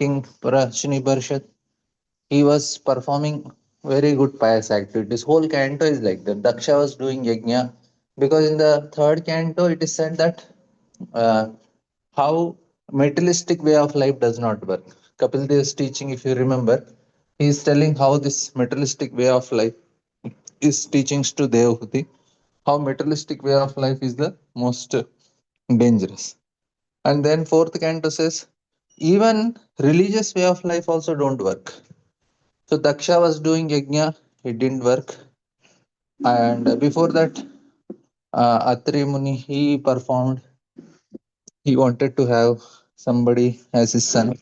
King Parashini, he was performing very good pious activities. Whole canto is like that. Daksha was doing yajna because in the third canto it is said that uh, how materialistic way of life does not work. Kapil Dev is teaching, if you remember, he is telling how this materialistic way of life is teachings to Devahuti, how materialistic way of life is the most dangerous. And then fourth canto says even religious way of life also don't work. So Daksha was doing yajna, it didn't work. And before that, Atri Muni, he performed, he wanted to have somebody as his son,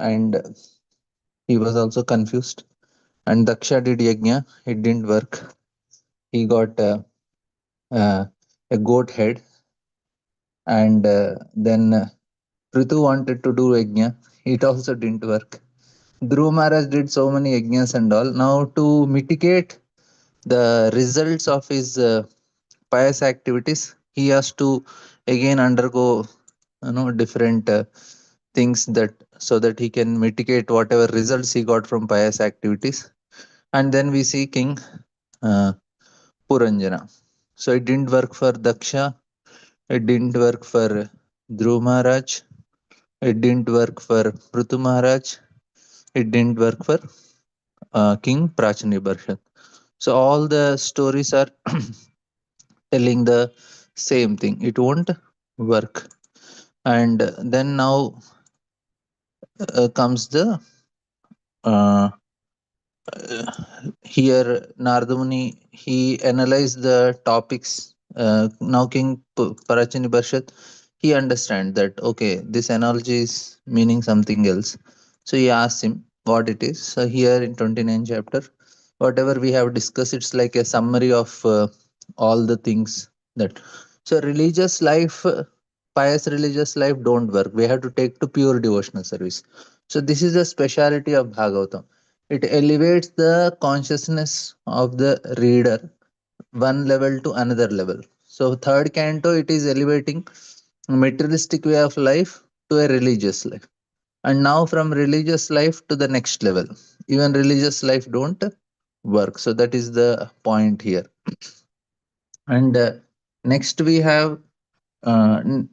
and he was also confused. And Daksha did yajna, it didn't work. He got uh, a goat head, and then Ritu wanted to do yajna, it also didn't work. Dhruv Maharaj did so many yajnas and all. Now, to mitigate the results of his pious activities, he has to again undergo different things that so that he can mitigate whatever results he got from pious activities. And then we see King uh, Puranjana. So it didn't work for Daksha, it didn't work for Dhruv Maharaj, it didn't work for Prithu Maharaj, it didn't work for King Prachani Barshad. So all the stories are telling the same thing. It won't work. And then now comes the uh, here Nardamuni, he analyzed the topics. Now King Parachini Barshad, he understand that okay, this analogy is meaning something else. So he asks him what it is. So here in 29 chapter, whatever we have discussed, it's like a summary of all the things that. So religious life, pious religious life don't work. We have to take to pure devotional service. So this is the speciality of Bhagavatam. It elevates the consciousness of the reader one level to another level. So third canto, it is elevating materialistic way of life to a religious life. And now from religious life to the next level. Even religious life don't work. So that is the point here. And next we have n-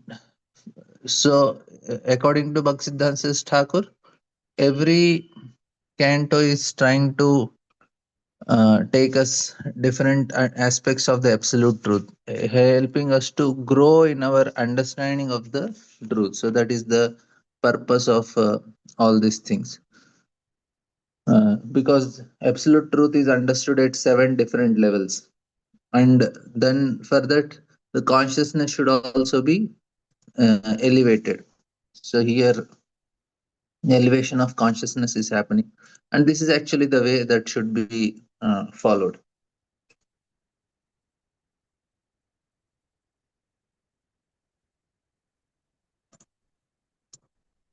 according to Bhaktisiddhanta Thakur, every canto is trying to take us different aspects of the absolute truth, helping us to grow in our understanding of the truth. So that is the purpose of all these things. Because absolute truth is understood at seven different levels, and then for that, the consciousness should also be elevated. So here, elevation of consciousness is happening, and this is actually the way that should be followed.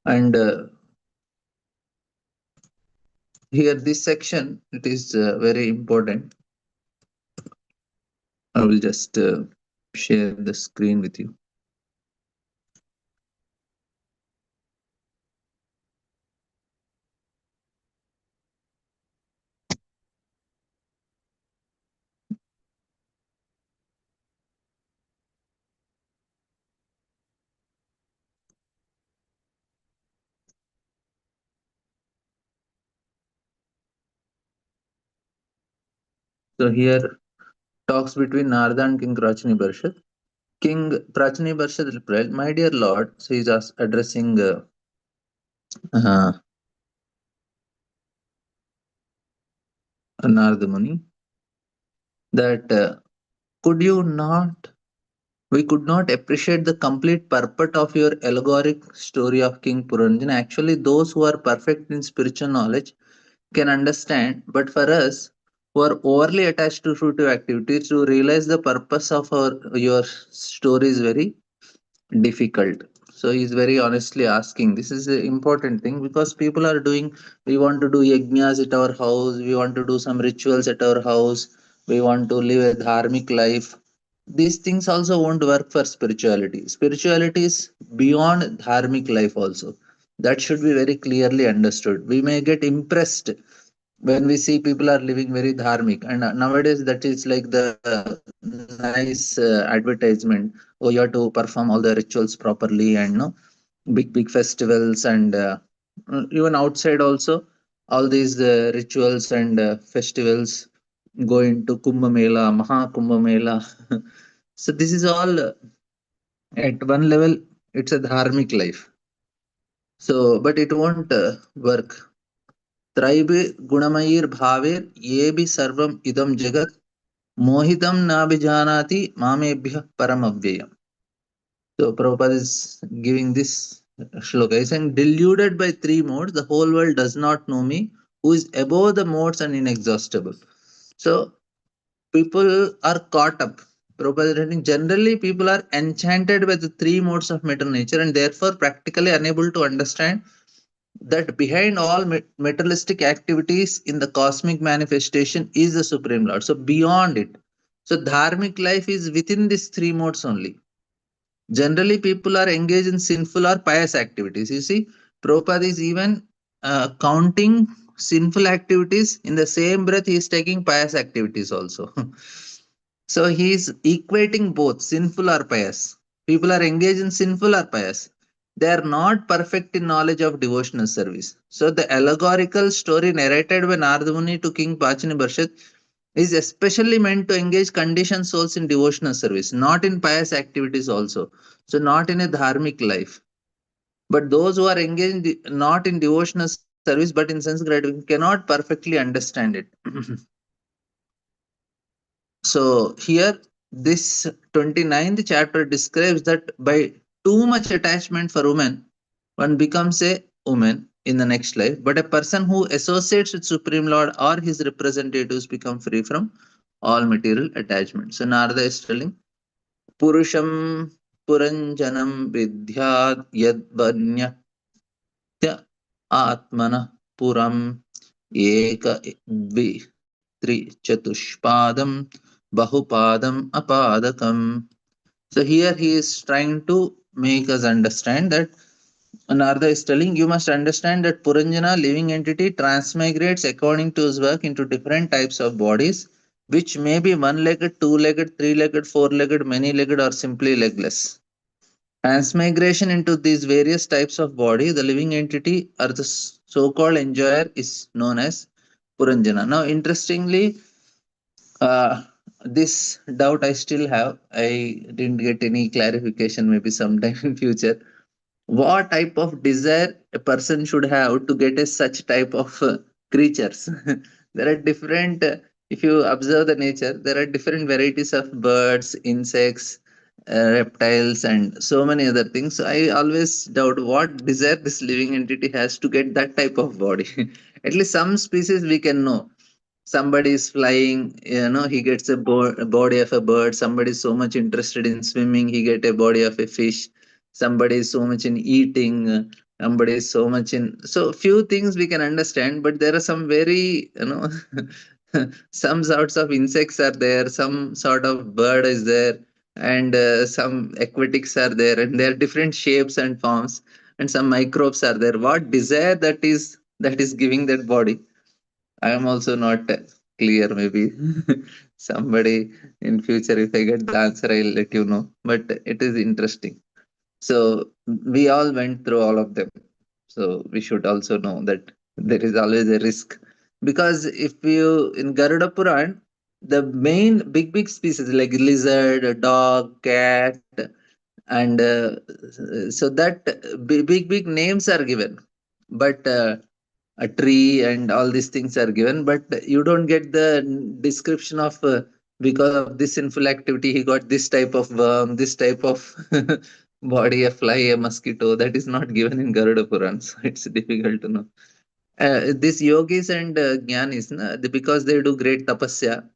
And here this section, it is very important. I will just share the screen with you. So here, talks between Narada and King Prachani Barshad. King Prachani Barshad replied, my dear lord, so he's addressing uh, Narada Muni, that could you not, we could not appreciate the complete purport of your allegoric story of King Puranjan. Actually, those who are perfect in spiritual knowledge can understand, but for us who are overly attached to fruitive activities, to realize the purpose of your story is very difficult. So he's very honestly asking. This is an important thing because people are doing. We want to do yajnas at our house. We want to do some rituals at our house. We want to live a dharmic life. These things also won't work for spirituality. Spirituality is beyond dharmic life also. That should be very clearly understood. We may get impressed when we see people are living very dharmic, and nowadays that is like the nice advertisement. Oh, you have to perform all the rituals properly, and no big festivals, and even outside also all these rituals and festivals, going to Kumbh Mela, Maha Kumbh Mela. So this is all at one level, it's a dharmic life. So, but it won't work. त्रैबे गुणमयीर्भावेर् येऽपि सर्वम् इदं जगत् मोहितं नाभिजानाति मामेभ्यः परमव्ययम्. So Prabhupada is giving this shloka. He's saying, deluded by three modes, the whole world does not know me, who is above the modes and inexhaustible. So people are caught up. Prabhupada is writing, generally people are enchanted by the three modes of matter nature and therefore practically unable to understand that behind all materialistic activities in the cosmic manifestation is the Supreme Lord. So beyond it. So dharmic life is within these three modes only. Generally, people are engaged in sinful or pious activities. You see, Prabhupada is even counting sinful activities in the same breath, he is taking pious activities also. So he is equating both sinful or pious. People are engaged in sinful or pious. They are not perfect in knowledge of devotional service. So the allegorical story narrated by Narada Muni to King Pachini Barshad is especially meant to engage conditioned souls in devotional service, not in pious activities also. So not in a dharmic life. But those who are engaged not in devotional service but in sense gratification cannot perfectly understand it. So here this 29th chapter describes that by too much attachment for women, one becomes a woman in the next life, but a person who associates with Supreme Lord or his representatives become free from all material attachment. So Narada is telling, Purusham Puranjanam Vidhyad Yadvanya Atmana Puram Eka Chatushpadam Bahupadam Apadakam. So here he is trying to make us understand that Narada is telling you must understand that Puranjana, living entity, transmigrates according to his work into different types of bodies, which may be one-legged, two-legged, three-legged, four-legged, many-legged, or simply legless. Transmigration into these various types of body, the living entity or the so-called enjoyer is known as Puranjana. Now, interestingly, uh, this doubt I still have. I didn't get any clarification. Maybe sometime in future. What type of desire a person should have to get a such type of creatures? There are different. If you observe the nature, there are different varieties of birds, insects, reptiles, and so many other things. So I always doubt what desire this living entity has to get that type of body. At least some species we can know. Somebody is flying, he gets a body of a bird. Somebody is so much interested in swimming, he get a body of a fish. Somebody is so much in eating, somebody is so much in, so few things we can understand, but there are some very, some sorts of insects are there, some sort of bird is there, and some aquatics are there, and there are different shapes and forms, and some microbes are there. What desire that is giving that body? I am also not clear. Maybe somebody in future, if I get the answer, I'll let you know. But it is interesting. So we all went through all of them. So we should also know that there is always a risk, because if you in Garuda Puran, the main big species like lizard, dog, cat, and so that big names are given, but a tree and all these things are given, but you don't get the description of because of this sinful activity he got this type of worm, this type of body, a fly, a mosquito. That is not given in Garuda Puran, so it's difficult to know. These yogis and jnanis, because they do great tapasya,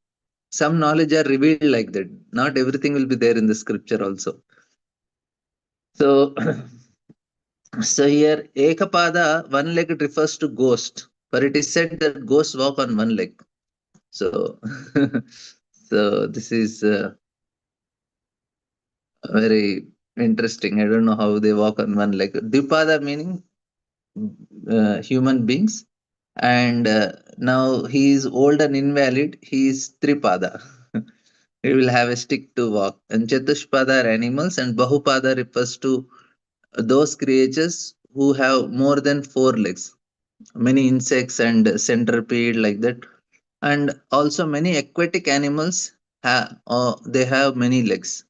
some knowledge are revealed like that. Not everything will be there in the scripture also. So so here, Ekapada, one leg refers to ghost, for it is said that ghosts walk on one leg. So, so this is very interesting. I don't know how they walk on one leg. Dipada meaning human beings, and now he is old and invalid. He is Tripada. He will have a stick to walk. And Chatushpada are animals, and Bahupada refers to those creatures who have more than four legs. Many insects and centipede like that, and also many aquatic animals have they have many legs.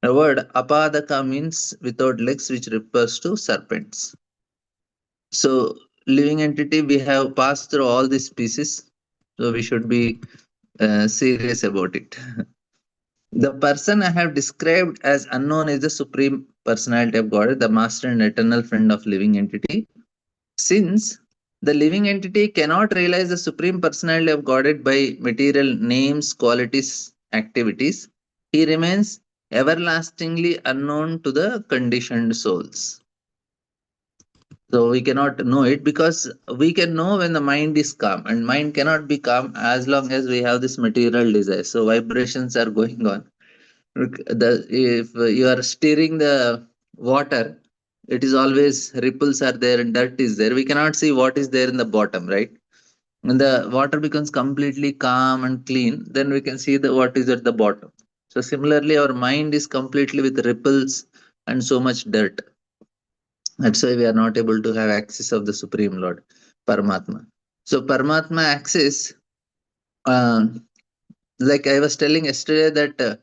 The word apadaka means without legs, which refers to serpents. So, living entity, we have passed through all these species, so we should be serious about it. The person I have described as unknown is the Supreme Personality of God, the Master and Eternal Friend of living entity. Since the living entity cannot realize the Supreme Personality of Godhead by material names, qualities, activities, he remains everlastingly unknown to the conditioned souls. So we cannot know it because we can know when the mind is calm, and mind cannot be calm as long as we have this material desire. So vibrations are going on. If you are stirring the water, it is always ripples are there and dirt is there. We cannot see what is there in the bottom, right? When the water becomes completely calm and clean, then we can see the what is at the bottom. So similarly, our mind is completely with ripples and so much dirt. That's why we are not able to have access of the Supreme Lord, Paramatma. So Paramatma access, uh, like I was telling yesterday, that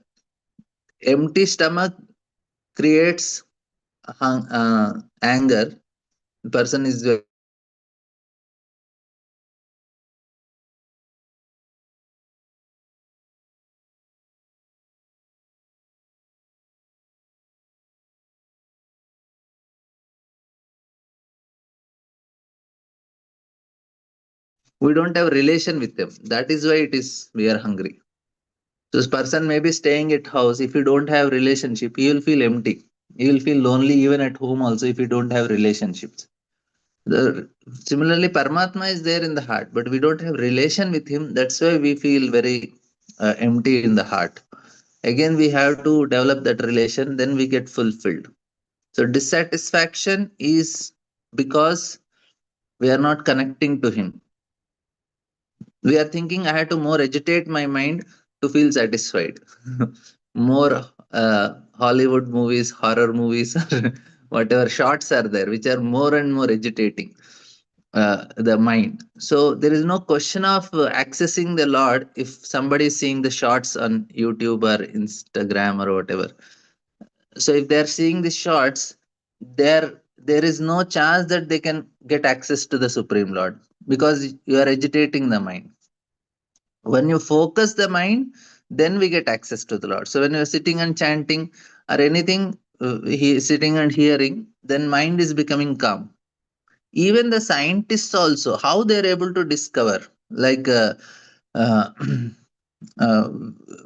empty stomach creates anger. The person is very angry. When he is angry, he cannot we don't have relation with them. That is why it is we are hungry. So this person may be staying at house. If you don't have relationship, you will feel empty. You will feel lonely even at home also if you don't have relationships. Similarly, Paramatma is there in the heart, but we don't have relation with him. That's why we feel very empty in the heart. Again, we have to develop that relation, then we get fulfilled. So dissatisfaction is because we are not connecting to him. We are thinking I have to more agitate my mind to feel satisfied. More Hollywood movies, horror movies, or whatever shots are there, which are more and more agitating the mind. So there is no question of accessing the Lord if somebody is seeing the shots on YouTube or Instagram or whatever. So if they are seeing the shots, there is no chance that they can get access to the Supreme Lord because you are agitating the mind. When you focus the mind, then we get access to the Lord. So when you are sitting and chanting or anything, he sitting and hearing, then mind is becoming calm. Even the scientists also, how they're able to discover, like uh, uh,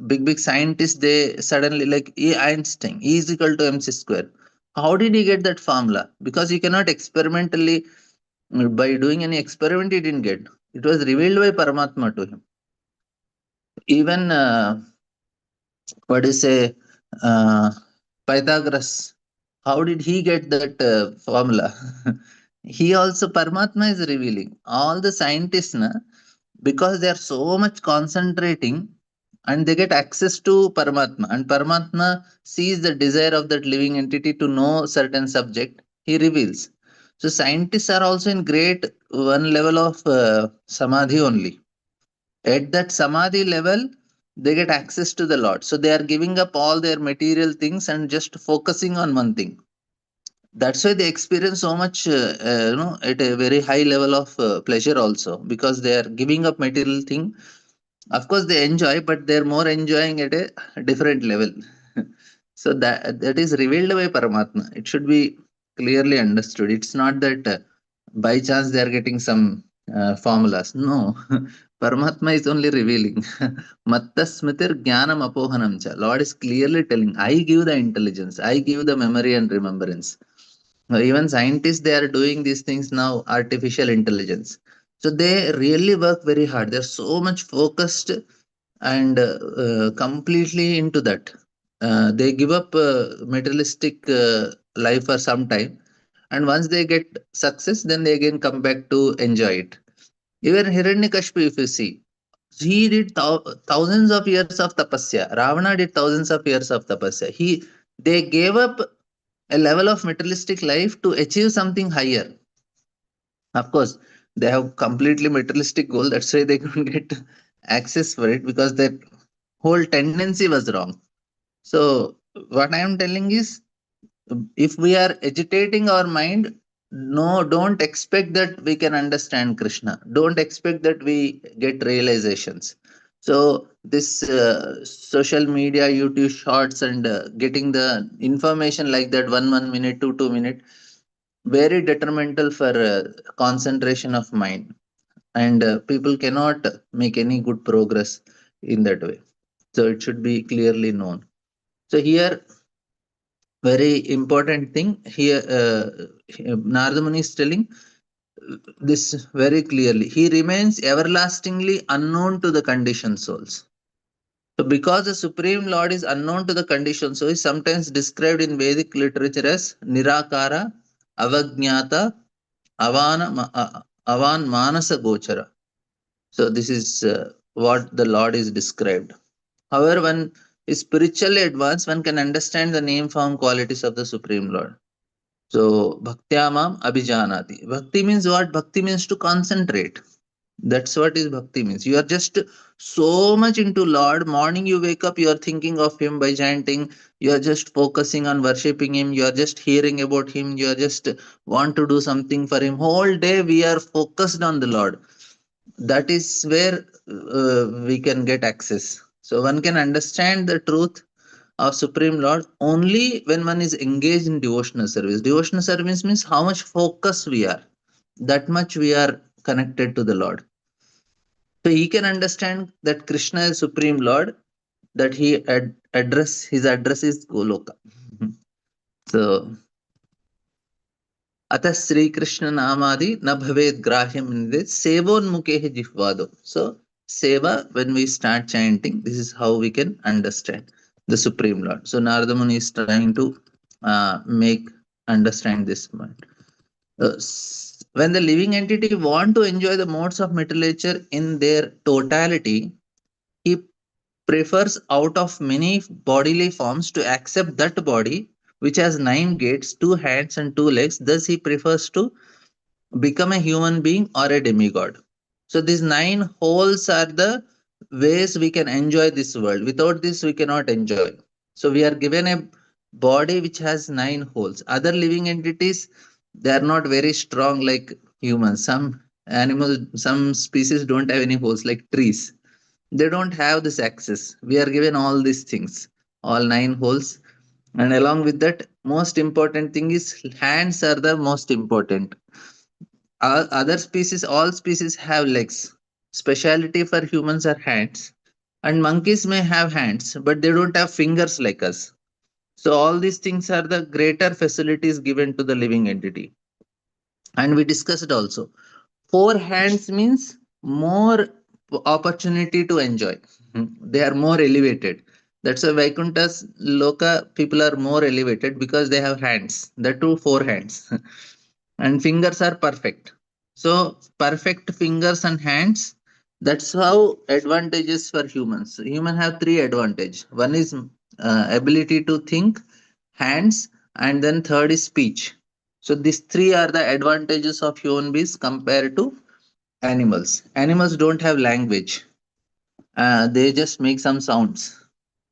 big scientists, they suddenly like Einstein, E is equal to mc square. How did he get that formula? Because he cannot experimentally, by doing any experiment, he didn't get. It was revealed by Paramatma to him. Even what do you say, uh, Pythagoras, how did he get that formula? He also, Paramatma is revealing. All the scientists, na, because they are so much concentrating and they get access to Paramatma, and Paramatma sees the desire of that living entity to know certain subject, he reveals. So scientists are also in great one level of samadhi only. At that samadhi level, they get access to the Lord. So they are giving up all their material things and just focusing on one thing. That's why they experience so much, at a very high level of pleasure also, because they are giving up material thing. Of course, they enjoy, but they're more enjoying at a different level. So that is revealed by Paramatma. It should be clearly understood. It's not that by chance they are getting some formulas. No, Paramatma is only revealing. Matta smritir jnanam apohanam cha. Lord is clearly telling, I give the intelligence, I give the memory and remembrance. Even scientists, they are doing these things now, artificial intelligence. So they really work very hard. They're so much focused and completely into that. They give up materialistic life for some time, and once they get success, then they again come back to enjoy it. Even Hiranyakashipu, if you see, he did thousands of years of tapasya. Ravana did thousands of years of tapasya. They gave up a level of materialistic life to achieve something higher. Of course, they have completely materialistic goal. That's why they couldn't get access for it, because their whole tendency was wrong. So what I am telling is, if we are agitating our mind, no, don't expect that we can understand Krishna. Don't expect that we get realizations. So this social media, YouTube shorts, and getting the information like that, 1 minute, 2 2 minute, very detrimental for concentration of mind, and people cannot make any good progress in that way. So it should be clearly known. So here, very important thing here, Narada Muni is telling this very clearly. He remains everlastingly unknown to the conditioned souls. So because the Supreme Lord is unknown to the conditioned soul, he is sometimes described in Vedic literature as Nirakara, Avajnata, Avan Manasa Gochara. So this is what the Lord is described. However, when is spiritually advanced, one can understand the name form qualities of the Supreme Lord. So bhaktyamam abhijanati. Bhakti means what? Bhakti means to concentrate. That's what is bhakti means. You are just so much into Lord. Morning you wake up, you are thinking of Him by chanting. You are just focusing on worshipping Him. You are just hearing about Him. You are just want to do something for Him. Whole day we are focused on the Lord. That is where we can get access. So one can understand the truth of Supreme Lord only when one is engaged in devotional service. Devotional service means how much focus we are, that much we are connected to the Lord. So he can understand that Krishna is Supreme Lord, that his address is Goloka. So अतः श्री कृष्ण नामादि न भवेद ग्राह्यम सेवोन्मुखे जिह्वादो. So seva, when we start chanting, this is how we can understand the Supreme Lord. So Narada Muni is trying to make understand this point. When the living entity want to enjoy the modes of literature in their totality, he prefers out of many bodily forms to accept that body which has 9 gates, 2 hands, and 2 legs. Thus, he prefers to become a human being or a demigod. So, these 9 holes are the ways we can enjoy this world. Without this, we cannot enjoy. So, we are given a body which has 9 holes. Other living entities, they are not very strong like humans. Some animals, some species don't have any holes, like trees. They don't have this access. We are given all these things, all 9 holes. And along with that, most important thing is hands are the most important. Other species, all species have legs. Speciality for humans are hands. And monkeys may have hands, but they don't have fingers like us. So all these things are the greater facilities given to the living entity. And we discussed also, 4 hands means more opportunity to enjoy. They are more elevated. That's why Vaikuntha's Loka people are more elevated, because they have hands. The 4 hands. And fingers are perfect. So perfect fingers and hands, that's how advantages for humans. Human have 3 advantage. One is ability to think, hands, and then third is speech. So these 3 are the advantages of human beings compared to animals. Animals don't have language. They just make some sounds.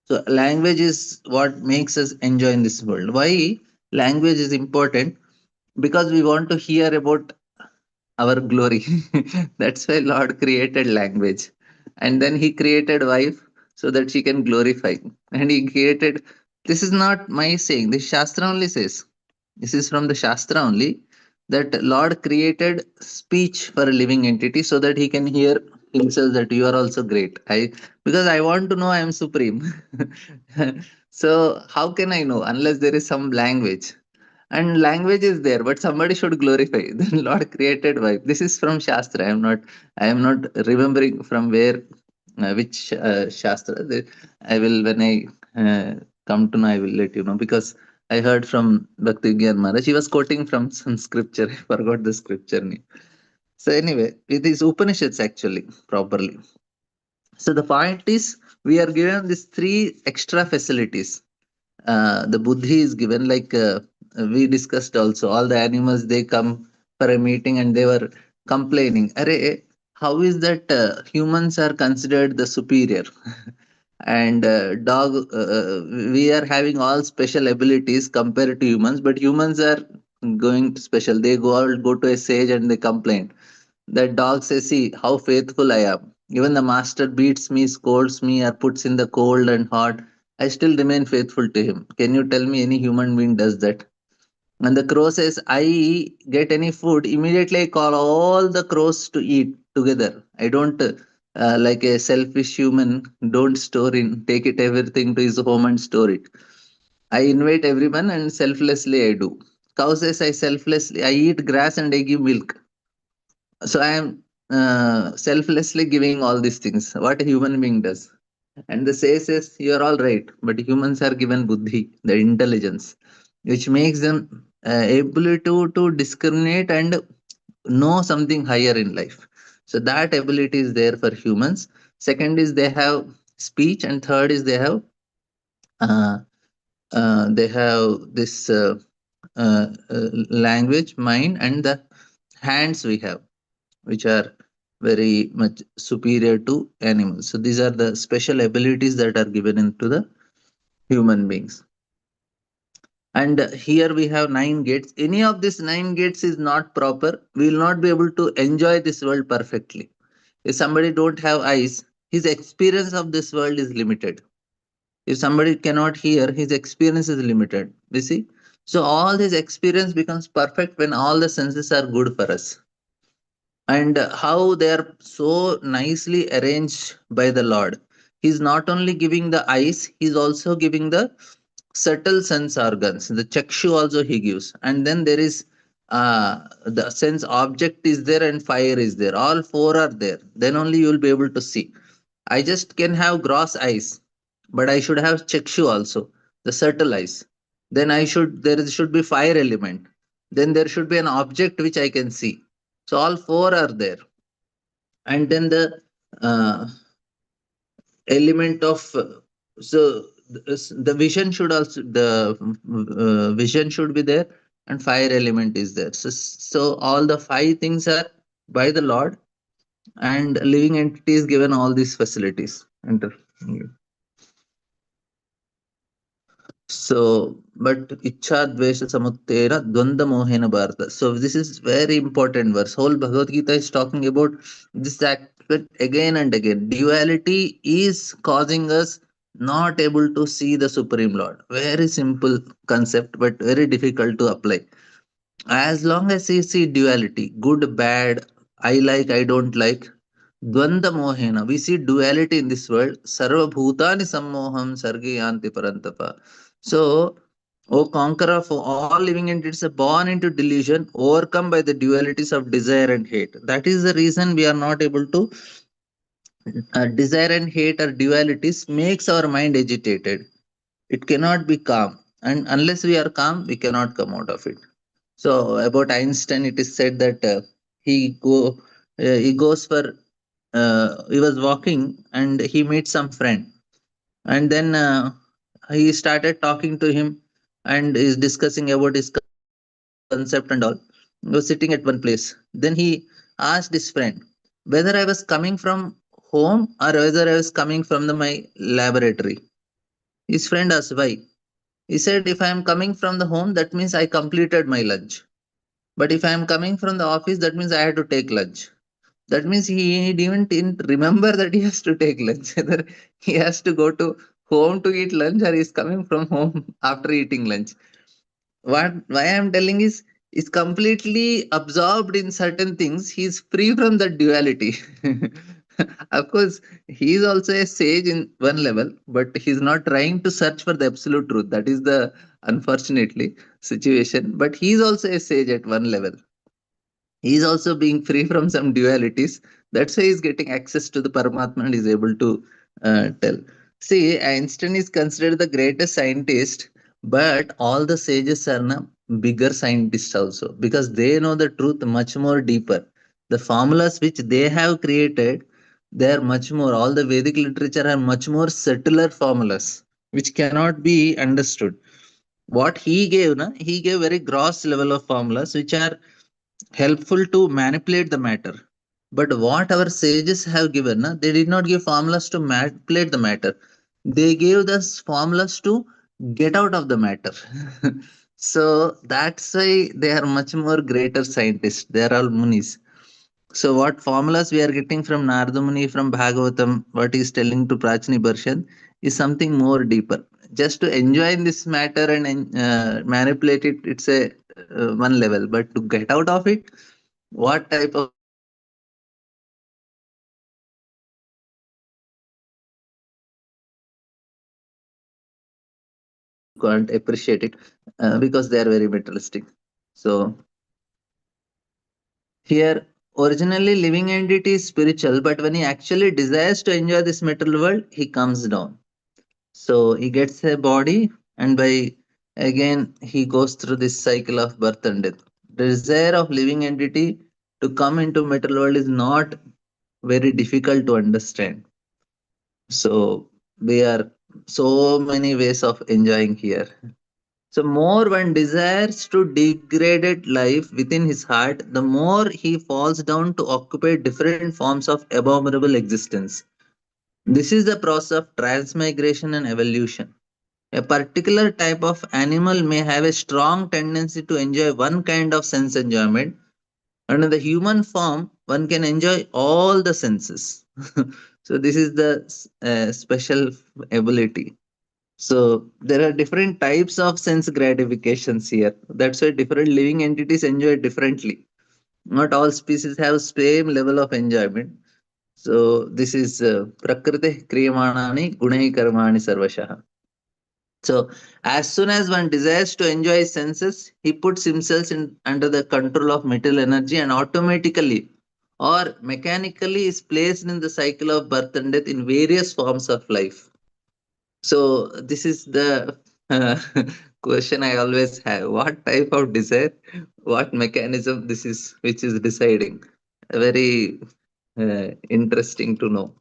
So language is what makes us enjoy in this world. Why language is important? Because we want to hear about our glory. That's why Lord created language. And then he created wife so that she can glorify. And he created, this is not my saying, this Shastra only says. This is from the Shastra only, that Lord created speech for a living entity so that he can hear himself that you are also great. Because I want to know I am supreme. So how can I know unless there is some language? And language is there, but somebody should glorify. Then Lord created wife. This is from Shastra. I am not remembering from where, which Shastra. I will, when I come to know, I will let you know, because I heard from Bhakti Gyan Maharaj. He was quoting from some scripture. I forgot the scripture name. So anyway, it is Upanishads actually properly. So the point is, we are given these three extra facilities. The buddhi is given, like we discussed also. All the animals, they come for a meeting and they were complaining. Array, how is that humans are considered the superior? And we are having all special abilities compared to humans, but humans are going to special. They go to a sage and they complain. That dog says, see how faithful I am. Even the master beats me, scolds me, or puts in the cold and hot. I still remain faithful to him. Can you tell me any human being does that? And the crow says, I get any food, immediately I call all the crows to eat together. I don't, like a selfish human, don't store in, take it everything to his home and store it. I invite everyone and selflessly I do. Cow says, I eat grass and I give milk. So I am selflessly giving all these things. What a human being does. And the says, you are all right, but humans are given buddhi, the intelligence, which makes them able to discriminate and know something higher in life. So that ability is there for humans. Second is they have speech, and third is uh, they have this language, mind, and the hands we have, which are very much superior to animals. So these are the special abilities that are given into the human beings. And here we have nine gates. Any of these nine gates is not proper, we will not be able to enjoy this world perfectly. If somebody don't have eyes, his experience of this world is limited. If somebody cannot hear, his experience is limited. You see? So all his experience becomes perfect when all the senses are good for us. And how they are so nicely arranged by the Lord. He's not only giving the eyes, he's also giving the subtle sense organs. The chakshu also he gives. And then there is the sense object is there and fire is there. All four are there. Then only you will be able to see. I just can have gross eyes, but I should have chakshu also, the subtle eyes. Then there should be fire element. Then there should be an object which I can see. So all four are there. And then the uh, element of the vision should also, the vision should be there, and fire element is there. So all the five things are by the Lord, and living entity is given all these facilities. Enter. So, but Icha Dvesha Samuttera Dvanda Mohena Bharata. So, this is very important verse. Whole Bhagavad Gita is talking about this aspect again and again. Duality is causing us not able to see the Supreme Lord. Very simple concept, but very difficult to apply. As long as you see duality, good, bad, I like, I don't like, Dvanda Mohena, we see duality in this world. Sarva Bhutani Sammoham Sargi Yanti Parantapa. So, O conqueror of all living entities, are born into delusion, overcome by the dualities of desire and hate. That is the reason we are not able to desire and hate or dualities makes our mind agitated. It cannot be calm, and unless we are calm, we cannot come out of it. So about Einstein, it is said that he goes for he was walking and he meets some friend, and then he started talking to him and is discussing about his concept and all. He was sitting at one place. Then he asked his friend whether I was coming from home or whether I was coming from my laboratory. His friend asked why. He said, if I am coming from the home, that means I completed my lunch. But if I am coming from the office, that means I had to take lunch. That means he didn't remember that he has to take lunch. Whether he has to go to home to eat lunch or he's coming from home after eating lunch. What why I'm telling is completely absorbed in certain things. He's free from the duality. Of course, he is also a sage in one level, but he's not trying to search for the absolute truth. That is the unfortunately situation. But he's also a sage at one level. He's also being free from some dualities. That's why he's getting access to the Paramatma and is able to tell. See, Einstein is considered the greatest scientist, But all the sages are na bigger scientists also, because they know the truth much more deeper. The formulas which they have created, they are much more. All the Vedic literature are much more subtler formulas which cannot be understood. What he gave, na, he gave very gross level of formulas which are helpful to manipulate the matter. But what our sages have given, na, they did not give formulas to manipulate the matter. They gave us formulas to get out of the matter. So that's why they are much more greater scientists. They are all munis. So what formulas we are getting from Narada Muni, from Bhagavatam, what he is telling to Prachini Barshad is something more deeper. Just to enjoy this matter and manipulate it, it's a one level. But to get out of it, what type of formulas they have given, that's you can't appreciate it because they are very materialistic. So here, originally living entity is spiritual, but when he actually desires to enjoy this material world, he comes down. So he gets a body, and by again he goes through this cycle of birth and death. The desire of living entity to come into material world is not very difficult to understand. So there are so many ways of enjoying here. So more one desires to degraded life within his heart, the more he falls down to occupy different forms of abominable existence. This is the process of transmigration and evolution. A particular type of animal may have a strong tendency to enjoy one kind of sense enjoyment, and in the human form, one can enjoy all the senses. So, this is the special ability. So, there are different types of sense gratifications here. That's why different living entities enjoy differently. Not all species have same level of enjoyment. So, this is Prakriti Kriyamanani Gunai Karmani Sarvashaha. So, as soon as one desires to enjoy his senses, he puts himself under the control of material energy and automatically or mechanically is placed in the cycle of birth and death in various forms of life. So, this is the uh, question I always have. What type of desire, what mechanism this is which is deciding? Very interesting to know.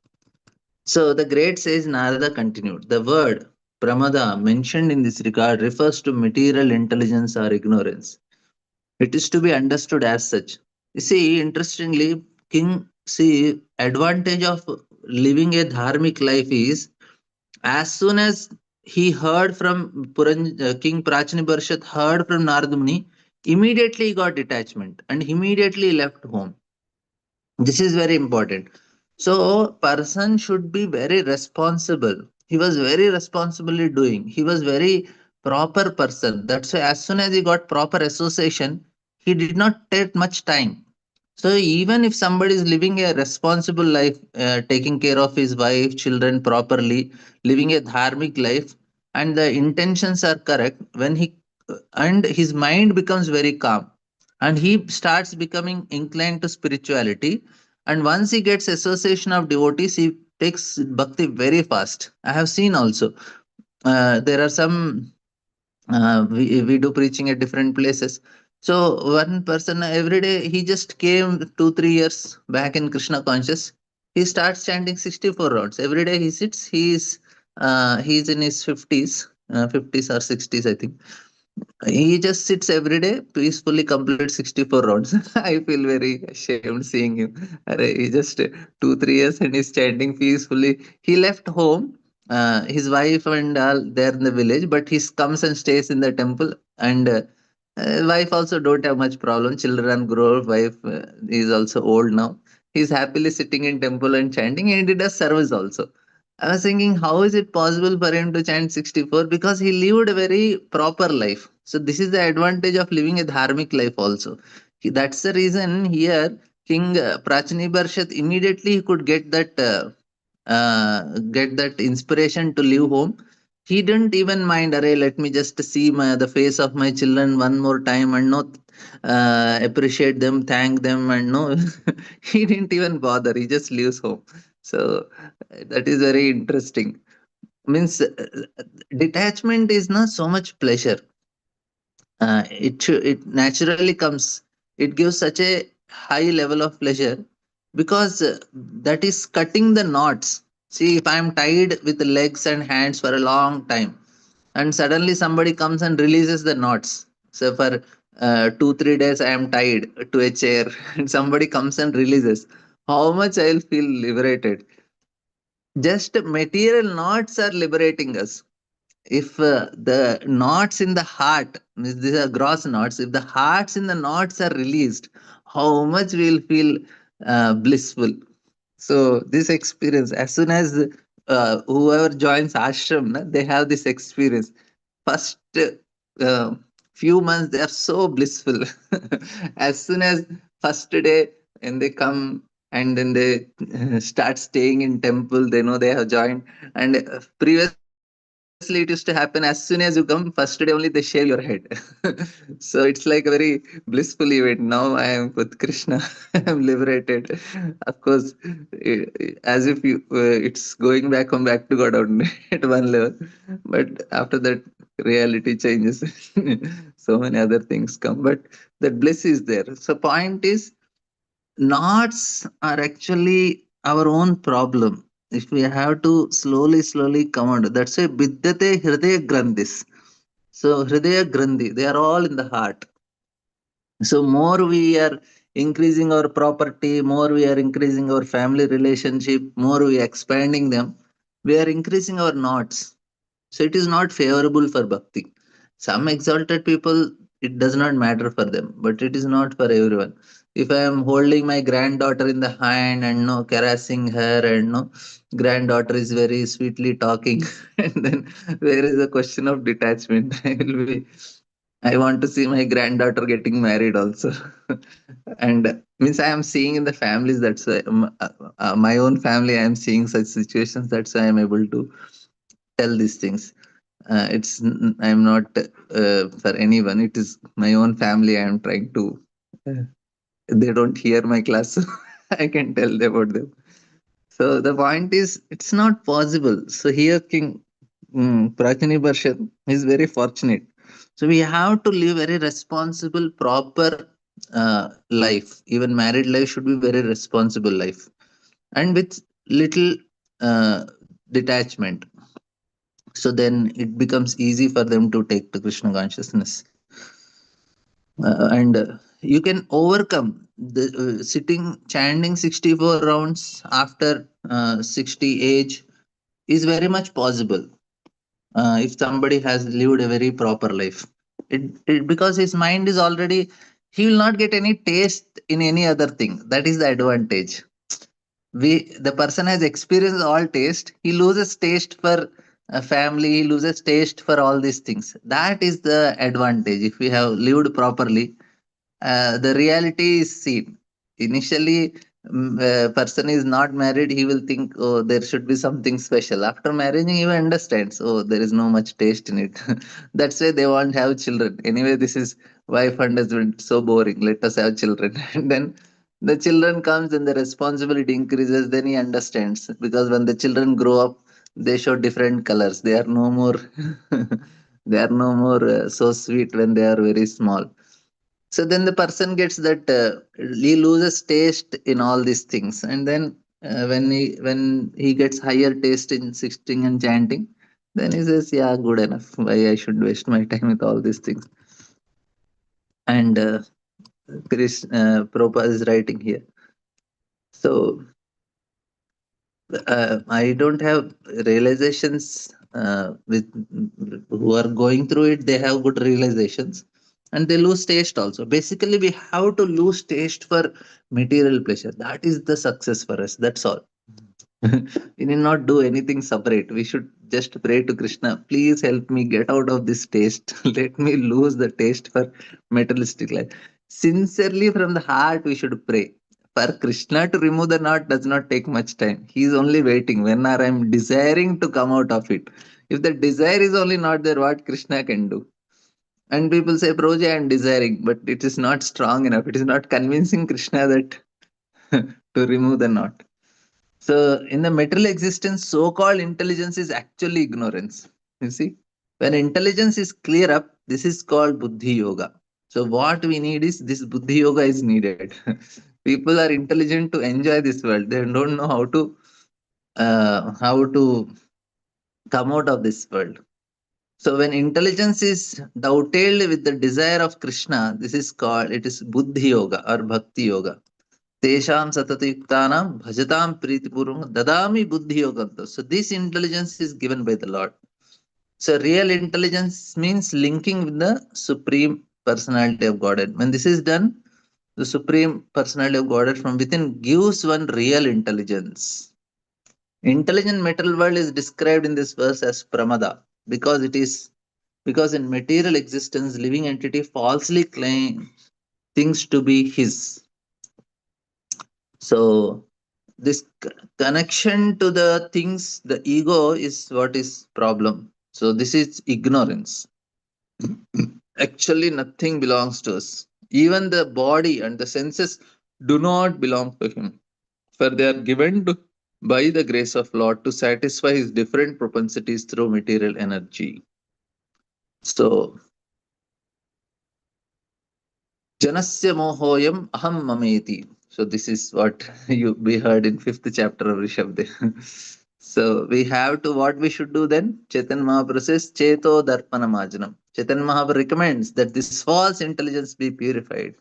So the great sage Narada continued, the word pramada mentioned in this regard refers to material intelligence or ignorance. It is to be understood as such. You see, interestingly, advantage of living a dharmic life is as soon as he heard from King Prachani Barshat heard from Narada Muni, immediately he got detachment and immediately left home. This is very important. So person should be very responsible. He was very responsibly doing. He was very proper person. That's why as soon as he got proper association, he did not take much time. So even if somebody is living a responsible life, taking care of his wife, children properly, living a dharmic life, and the intentions are correct, when he and his mind becomes very calm, and he starts becoming inclined to spirituality, and once he gets association of devotees, he takes bhakti very fast. I have seen also there are some we do preaching at different places. So one person every day, he just came 2 3 years back in Krishna conscious. He starts chanting 64 rounds every day. He sits. He's in his 50s, 50s or 60s, I think. He just sits every day, peacefully complete 64 rounds. I feel very ashamed seeing him. He just 2 3 years and he's chanting peacefully. He left home. His wife and all there in the village, but he comes and stays in the temple. And wife also don't have much problem. Children grow. Wife is also old now. He's happily sitting in temple and chanting, and he does service also. I was thinking, how is it possible for him to chant 64? Because he lived a very proper life. So, this is the advantage of living a dharmic life also. That's the reason here, King Prachani Barshat immediately he could get that inspiration to leave home. He didn't even mind, array, let me just see the face of my children one more time and not appreciate them, thank them, and no, he didn't even bother. He just leaves home. So, that is very interesting. Means detachment is not so much pleasure. It naturally comes. It gives such a high level of pleasure because that is cutting the knots. See, if I am tied with the legs and hands for a long time, and suddenly somebody comes and releases the knots. So for 2 3 days I am tied to a chair and somebody comes and releases, how much I'll feel liberated. Just material knots are liberating us. If the knots in the heart, means these are gross knots, if the hearts in the knots are released, how much we'll feel blissful. So this experience, as soon as whoever joins ashram, na, they have this experience. First uh, few months they are so blissful. As soon as first day, and they come and then they start staying in temple, they know they have joined. And previously it used to happen, as soon as you come first day only they shave your head. So it's like a very blissful event. Now I am with Krishna. I am liberated. Of course, as if you it's going back to God only at one level. But after that, reality changes. So many other things come, but that bliss is there. So point is, knots are actually our own problem. If we have to slowly come out, that's why Bidyate Hridaya Grandhis. So Hridaya Grandhi, they are all in the heart. So more we are increasing our property, more we are increasing our family relationship, more we are expanding them, we are increasing our knots. So it is not favorable for bhakti. Some exalted people, it does not matter for them, but it is not for everyone. If I am holding my granddaughter in the hand and no caressing her, and no granddaughter is very sweetly talking, and then there is a question of detachment. I want to see my granddaughter getting married also. And means I am seeing in the families, that's why my own family, I am seeing such situations. That's why I am able to tell these things. I'm not for anyone. It is my own family. I am trying to. Uh, they don't hear my class, so I can tell about them. So the point is, it's not possible. So here, King Prachani Barshad is very fortunate. So we have to live very responsible, proper life. Even married life should be very responsible life, and with little uh, detachment. So then it becomes easy for them to take the Krishna consciousness. And you can overcome the sitting chanting 64 rounds after 60 age is very much possible if somebody has lived a very proper life. Because his mind is already, he will not get any taste in any other thing. That is the advantage. The person has experienced all taste, he loses taste for a family, he loses taste for all these things. That is the advantage. If we have lived properly, the reality is seen. Initially, person is not married, he will think, oh, there should be something special. After marrying, he understands, oh, there is no much taste in it. That's why they won't have children. Anyway, this is wife and husband, so boring. Let us have children. And then the children comes and the responsibility increases. Then he understands, because when the children grow up, they show different colors. They are no more. They are no more so sweet when they are very small. So then the person gets that he loses taste in all these things. And then when he gets higher taste in singing and chanting, then he says, yeah, good enough, why I should waste my time with all these things. And Prabhupada is writing here. So I don't have realizations with who are going through it. They have good realizations, and they lose taste also. Basically, we have to lose taste for material pleasure. That is the success for us. That's all. We need not do anything separate. We should just pray to Krishna. Please help me get out of this taste. Let me lose the taste for materialistic life. Sincerely from the heart, we should pray. For Krishna to remove the knot does not take much time. He is only waiting. When I am desiring to come out of it. If the desire is only not there, what Krishna can do? And people say, Prabhuji, I am desiring, but it is not strong enough. It is not convincing Krishna that to remove the knot. So in the material existence, so-called intelligence is actually ignorance. You see, when intelligence is clear up, this is called buddhi yoga. So what we need is this buddhi yoga is needed. People are intelligent to enjoy this world. They don't know how to come out of this world. So when intelligence is dovetailed with the desire of Krishna, this is called, it is buddhi yoga or bhakti yoga. Tesham satatayuktanam bhajatam pritipurvam dadami buddhi yogam. So this intelligence is given by the Lord. So real intelligence means linking with the supreme personality of Godhead. When this is done, the supreme personality of Godhead from within gives one real intelligence. Intelligent material world is described in this verse as pramada because it is because in material existence, living entity falsely claims things to be his. So this connection to the things, the ego is what is problem. So this is ignorance. Actually, nothing belongs to us. Even the body and the senses do not belong to him, for they are given to, by the grace of Lord to satisfy his different propensities through material energy. So Janasya mohoyam aham mameti. So this is what we heard in fifth chapter of Rishabdev. So we have to what we should do then. Chaitanya Mahaprabhu says Cheto Darpana Majanam. Chaitanya Mahaprabhu recommends that this false intelligence be purified.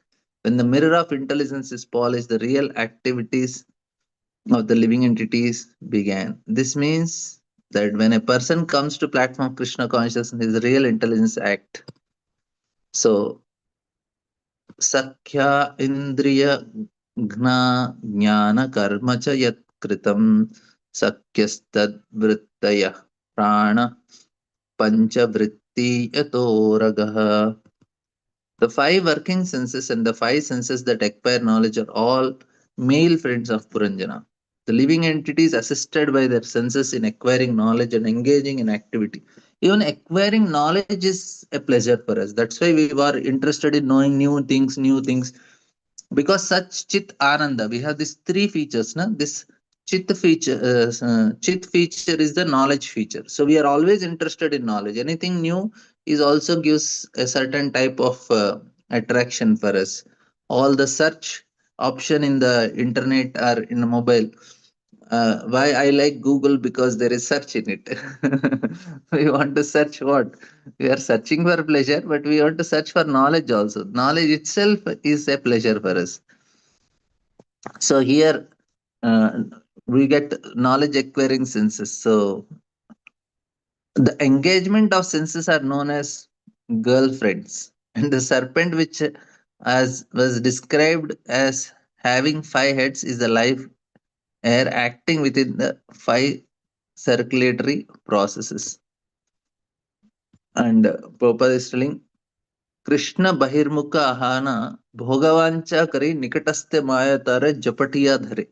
When the mirror of intelligence is polished, the real activities of the living entities began. This means that when a person comes to platform Krishna consciousness, his real intelligence act. So सख्या इंद्रिय ज्ञान कर्म च यत्कृतं सख्यस्तद्वृत्तयः प्राण पंचवृत्ति यतोरगः. The five working senses and the five senses that acquire knowledge are all male friends of Puranjana. The living entities assisted by their senses in acquiring knowledge and engaging in activity. Even acquiring knowledge is a pleasure for us. That's why we were interested in knowing new things, because such chit ananda, we have these three features. Na? This chit feature is the knowledge feature. So we are always interested in knowledge. Anything new is also gives a certain type of attraction for us. All the search option in the internet or in the mobile, why I like Google, because there is search in it. We want to search what? We are searching for pleasure, but we want to search for knowledge also. Knowledge itself is a pleasure for us. So here uh, we get knowledge acquiring senses. So the engagement of senses are known as girlfriends. And the serpent, which as was described as having five heads, is the life air acting within the five circulatory processes. And Prabhupada is telling Krishna Bahirmukha Ahana Bhogavancha Kari Nikataste Maya Tare Japatiya Dhare.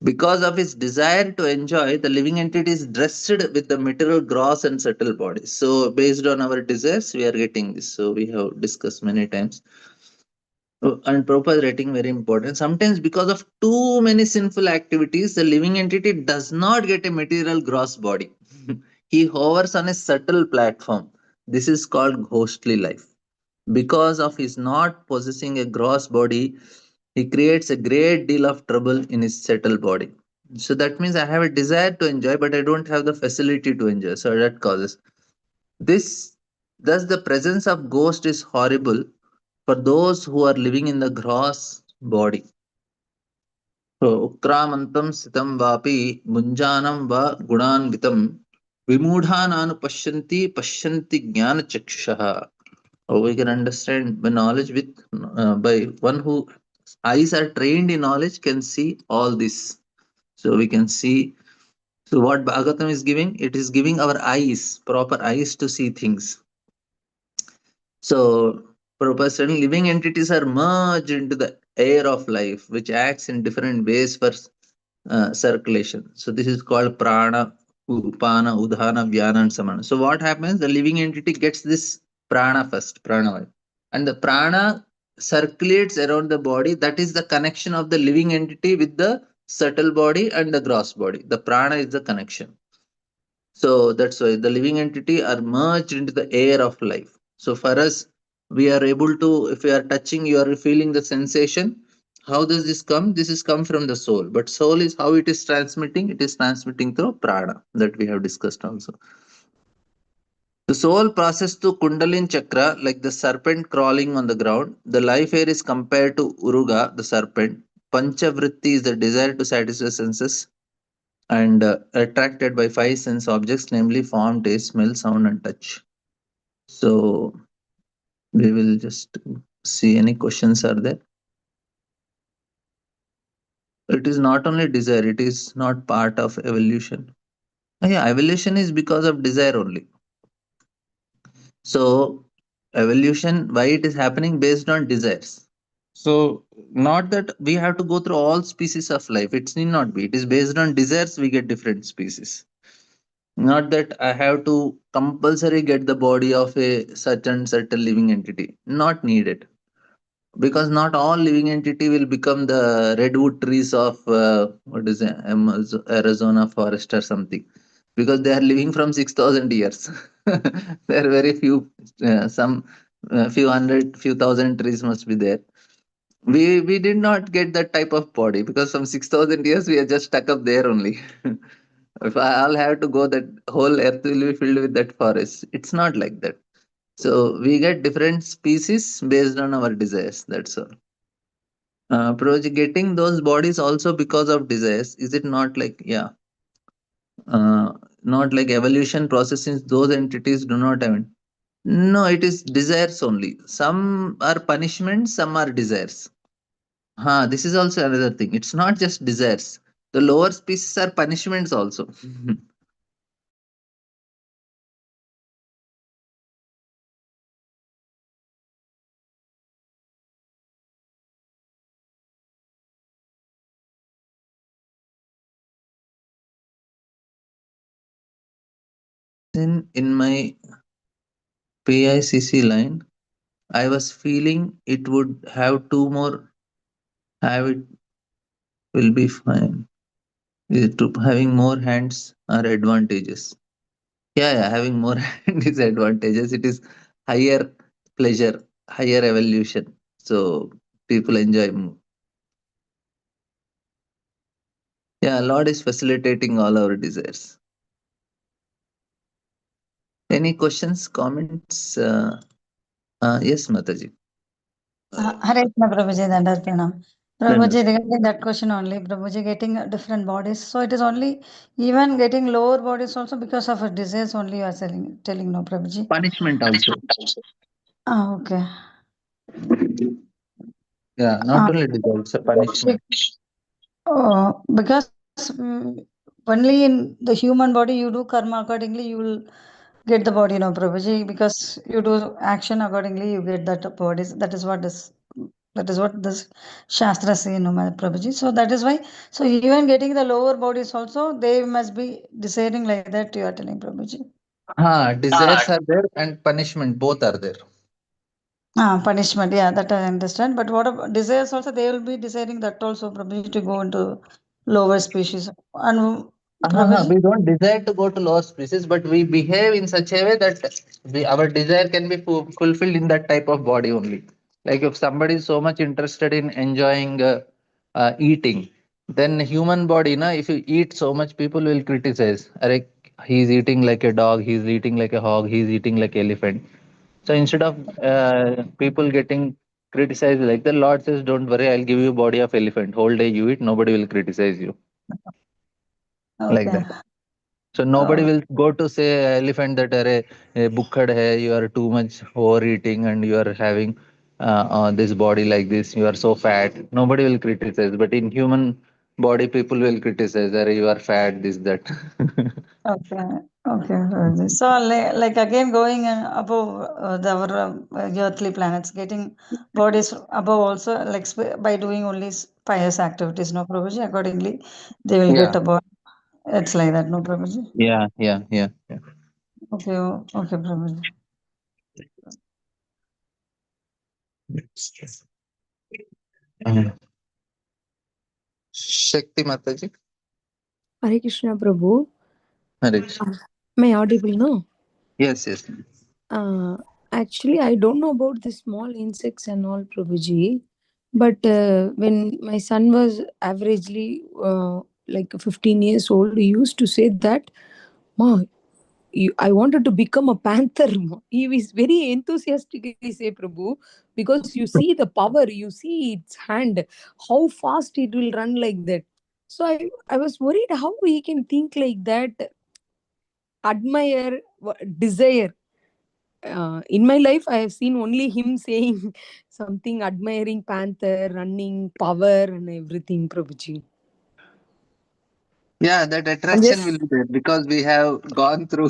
Because of his desire to enjoy, the living entity is dressed with the material gross and subtle body. So, based on our desires, we are getting this. So, we have discussed many times. And proper rating very important. Sometimes, because of too many sinful activities, the living entity does not get a material gross body. He hovers on a subtle platform. This is called ghostly life. Because of his not possessing a gross body, he creates a great deal of trouble in his subtle body. So that means I have a desire to enjoy, but I don't have the facility to enjoy. So that causes this. Thus, the presence of ghost is horrible for those who are living in the gross body. So, Ukramantam sitam vapi munjanam va gunanvitam vimudhananu pashyanti jnana chakshushaha. We can understand by knowledge with by one who eyes are trained in knowledge can see all this. So we can see. So what Bhagavatam is giving, it is giving our eyes, proper eyes to see things. So Prabhupada said living entities are merged into the air of life, which acts in different ways for circulation. So this is called prana, upana, udhana, vyana, and samana. So what happens? The living entity gets this prana first, prana, and the prana circulates around the body. That is the connection of the living entity with the subtle body and the gross body. The prana is the connection. So that's why the living entity are merged into the air of life. So for us, we are able to, if we are touching, you are feeling the sensation. How does this come? This is come from the soul. But soul is how it is transmitting. It is transmitting through prana that we have discussed also. The soul passes to Kundalini chakra like the serpent crawling on the ground. The life air is compared to Uruga, the serpent. Panchavritti is the desire to satisfy senses and attracted by five sense objects, namely form, taste, smell, sound, and touch. So we will just see any questions are there. It is not only desire, it is not part of evolution. Yeah, evolution is because of desire only. So evolution, why it is happening based on desires. So not that we have to go through all species of life. It need not be. It is based on desires. We get different species. Not that I have to compulsory get the body of a such and such a living entity. Not needed, because not all living entity will become the redwood trees of what is it, Arizona forest or something, because they are living from 6,000 years. There are very few, some few hundred, few thousand trees must be there. We did not get that type of body because from 6,000 years we are just stuck up there only. If I'll have to go, that whole earth will be filled with that forest. It's not like that. So we get different species based on our desires. That's all. Getting those bodies also because of desires. Is it not like, yeah, not like evolution processes? Those entities do not have it. No, it is desires only. Some are punishments, some are desires. This is also another thing. It's not just desires. The lower species are punishments also. In my PICC line, I was feeling it would have two more, have it will be fine. To having more hands are advantages. Yeah, having more hand is advantages. It is higher pleasure, higher evolution. So people enjoy more. Yeah, Lord is facilitating all our desires. Any questions, comments? Yes, Mataji. Hare Krishna, Prabhuji, Dandat Pranam. Then Prabhuji, regarding that question only, Prabhuji, getting different bodies. So it is only even getting lower bodies also because of a disease only you are telling no, Prabhuji. punishment also. Okay. Yeah, not only desire, it's a punishment. Because only in the human body you do karma accordingly, you will get the body, no, Prabhuji, because you do action accordingly, you get that body. That is what this Shastra say, no, my Prabhuji. So that is why. So even getting the lower bodies also, they must be deciding like that. You are telling, Prabhuji. Desires are there and punishment both are there. Punishment. Yeah, that I understand. But what about desires also? They will be deciding that also, Prabhuji, to go into lower species. And Prabhuji. We don't desire to go to lower species, but we behave in such a way that our desire can be fulfilled in that type of body only. Like if somebody is so much interested in enjoying eating, then human body, na, if you eat so much, people will criticize. Arey, he's eating like a dog, he's eating like a hog, he's eating like elephant. So instead of people getting criticized like the Lord says, don't worry, I'll give you body of elephant. Whole day you eat, nobody will criticize you like Okay. that. So nobody Oh, will go to say elephant that are bukkad hai, you are too much overeating and you are having this body like this, you are so fat. Nobody will criticize, but in human body, people will criticize that you are fat, this that. okay. Okay. Prabhuji. So, like again, going above our earthly planets, getting bodies above also, like by doing only pious activities, no, Prabhuji. Accordingly, they will Yeah, get about. It's like that, no, Prabhuji. yeah. Okay. Okay, Prabhuji. Mhm. Shakti Mataji. Hare Krishna Prabhu. Hare Krishna. Am I audible now? Yes, yes. Uh, Actually, I don't know about the small insects and all, Prabhuji. But when my son was averagely like 15 years old, he used to say that, Ma, I wanted to become a panther. Ma." He was very enthusiastically say, Prabhu, because you see the power, you see its hand, how fast it will run like that. So I was worried how he can think like that, admire, desire. In my life, I have seen only him saying something admiring panther, running, power, and everything, Prabhuji. Yeah, that I'm attraction will just be there because we have gone through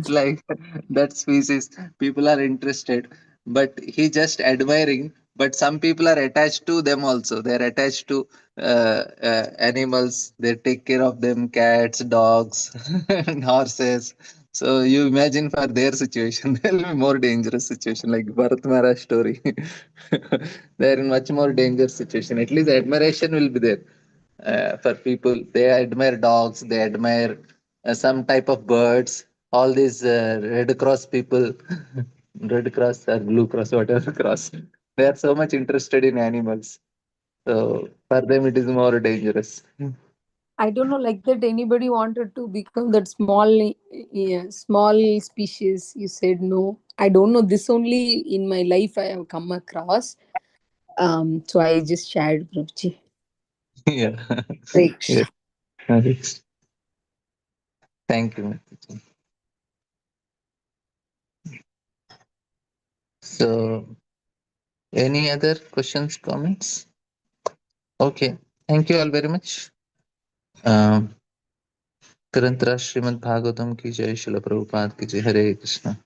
like that species. People are interested, but he just admiring. But some people are attached to them also. They are attached to animals. They take care of them, cats, dogs, and horses. So you imagine for their situation, there will be more dangerous situation like Bharat Maharaj story. They are in much more dangerous situation. At least admiration will be there for people. They admire dogs, they admire some type of birds, all these red cross people, red cross or blue cross, whatever cross, they are so much interested in animals, so for them it is more dangerous. I don't know, like that anybody wanted to become that small, yeah, small species. You said no. I don't know. This only in my life I have come across. So I just shared, Prabhuji. Yeah. Right. Yes. Yes. Thank you, Mataji. So any other questions, comments? Okay, thank you all very much. um Grantara Srimad Bhagavatam ki jai, Srila Prabhupada ki jai. Hare Krishna.